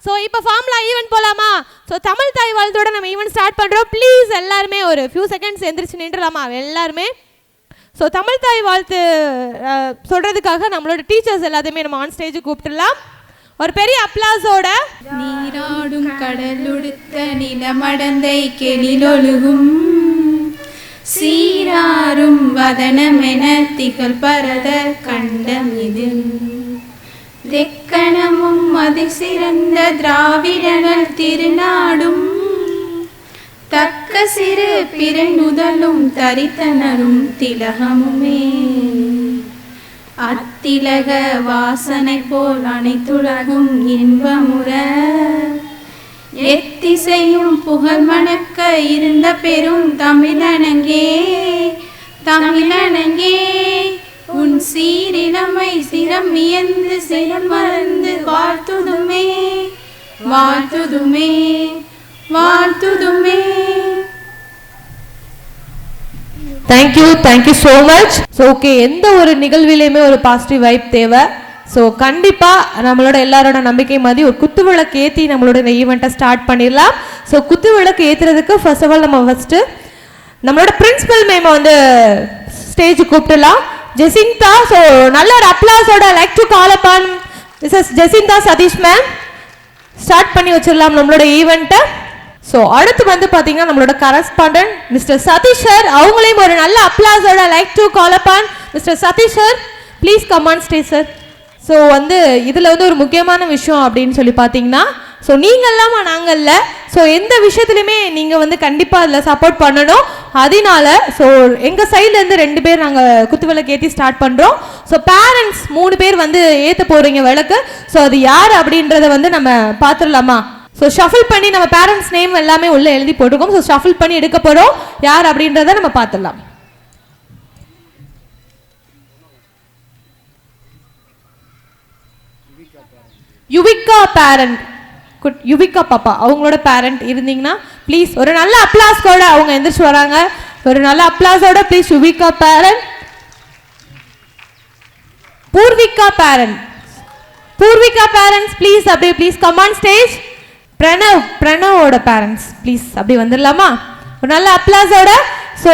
So இப்போ formula event போகலாமா? So Tamil தாய் வாழ்த்தோட நம்ம ஈவென்ட் ஸ்டார்ட் பண்ணுறோம். ப்ளீஸ் எல்லாருமே ஒரு ஃபியூ செகண்ட்ஸ் எந்திரிச்சு நின்றுலாமா எல்லாருமே? ஸோ தமிழ் தாய் வாழ்த்து சொல்கிறதுக்காக நம்மளோட டீச்சர்ஸ் எல்லாத்தையுமே நம்ம ஆன் ஸ்டேஜ் கூப்பிட்டுடலாம். ஒரு பெரிய அப்ளாஸோட. நீராடும் கடலுடுத்த நிலமடந்தை கெளிலொழுகும் சீராரும் வதனமென திகழ் பரத கண்டமிது தெக்கணமும் மதி சிறந்த திராவிடர்கள் திருநாடும் தக்க சிறு பிறை முதலும் தரித்தனரும் திலகமுமே அத்திலக வாசனை போல் அனைத்துலகும் இன்பமுற எத்திசையும் புகழ் மணக்க இருந்த பெரும் தமிழனங்கே தமிழனங்கே உன் சீரிழமை சிரம் வியந்து சிரம் மறந்து வாழ்த்துதுமே வாழ்த்துதுமே வாழ்த்துதுமே. Thank you so. Much so, எந்த ஒரு நிகழ்விலையுமே ஒரு பாசிட்டிவ் வைப் தேவை. ஸோ கண்டிப்பாக நம்மளோட எல்லாரோட நம்பிக்கை மாதிரி ஒரு குத்து விளக்கு ஏற்றி நம்மளோட இந்த ஈவெண்ட்டை ஸ்டார்ட் பண்ணிடலாம். ஸோ குத்து விளக்கு ஏற்றுறதுக்கு ஃபர்ஸ்ட் ஆஃப் ஆல் நம்ம ஃபஸ்ட்டு நம்மளோட பிரின்சிபல் மேம் வந்து ஸ்டேஜ் கூப்பிட்டுலாம். ஜெசிந்தா, ஸோ நல்ல ஒரு அப்ளாஸோட like to call upon Mrs Jacinta Satish ma'am. Start பண்ணி வச்சிடலாம் நம்மளோட ஈவெண்ட்டை. ஸோ அடுத்து வந்து பார்த்தீங்கன்னா நம்மளோட கரஸ்பாண்டன்ட் மிஸ்டர் சதீஷ் சார், அவங்களையும் ஒரு நல்ல அப்ளாஸோட like to call upon mister Satish sir. Please come on stage sir. So வந்து இதில் வந்து ஒரு முக்கியமான விஷயம் அப்படின்னு சொல்லி பார்த்தீங்கன்னா, ஸோ நீங்கள் இல்லாமல் நாங்கள் இல்லை. ஸோ எந்த விஷயத்துலையுமே நீங்கள் வந்து கண்டிப்பாக அதில் சப்போர்ட் பண்ணணும். அதனால ஸோ எங்கள் சைட்லேருந்து 2 பேர் நாங்கள் குத்து விளக்கு ஏற்றி ஸ்டார்ட் பண்ணுறோம். ஸோ பேரண்ட்ஸ் 3 பேர் வந்து ஏற்ற போகிறீங்க விளக்கு. ஸோ அது யார் அப்படின்றத வந்து நம்ம பார்த்துடலாமா? ஸோ ஷஃபில் பண்ணி நம்ம பேரண்ட்ஸ் நேம் எல்லாமே உள்ளே எழுதி போட்டிருக்கோம். ஸோ ஷஃபில் பண்ணி எடுக்க போகிறோம். யார் அப்படின்றத நம்ம பார்த்துடலாம். யுவிகா பேரண்ட், யுவிகா பாப்பா அவங்களோட பேரண்ட் இருந்தீங்கன்னா ப்ளீஸ் ஒரு நல்ல அப்ளாஸோட அவங்க எந்திரிச்சு வராங்க. ஒரு நல்ல அப்ளாஸோட please Yuvika parent. Purvika parent, Purvika parents please அப்படியே ப்ளீஸ் கம் ஆன் ஸ்டேஜ். பிரணவோட பேரண்ட்ஸ் ப்ளீஸ் அப்படி வந்துடலாமா ஒரு நல்ல அப்ளாஸோட? ஸோ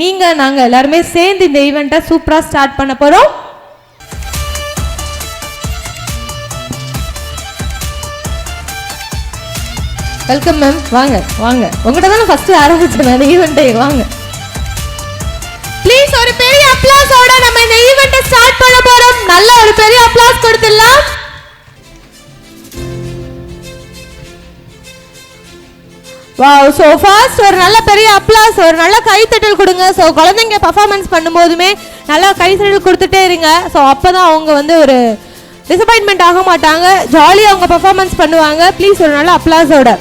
நீங்கள் நாங்கள் எல்லாருமே சேர்ந்து இந்த ஈவெண்ட்டை சூப்பராக ஸ்டார்ட் பண்ண போகிறோம். வெல்கம் மேம், வாங்க வாங்க. உங்கள்கிட்ட தானே ஃபர்ஸ்ட் ஆரம்பிச்சேன் அந்த ஈவெண்ட்டை. வாங்க ப்ளீஸ் ஒரு பெரிய அப்ளாஸோட நம்ம இந்த ஈவெண்ட்டை ஸ்டார்ட் பண்ண போறோம். நல்ல ஒரு பெரிய அப்ளாஸ் கொடுத்துடலாம். வாவ், ஸோ ஃபர்ஸ்ட் ஒரு நல்ல பெரிய அப்ளாஸ், ஒரு நல்ல கைத்தட்டல் கொடுங்க. ஸோ குழந்தைங்க பர்ஃபார்மன்ஸ் பண்ணும்போதுமே நல்லா கைத்தட்டல் கொடுத்துட்டே இருங்க. ஸோ அப்போ தான் அவங்க வந்து ஒரு டிசப்பாயின்மெண்ட் ஆக மாட்டாங்க, ஜாலியாக அவங்க பர்ஃபார்மன்ஸ் பண்ணுவாங்க. ப்ளீஸ் ஒரு நல்ல அப்ளாஸோட.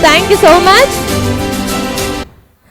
Thank you so much.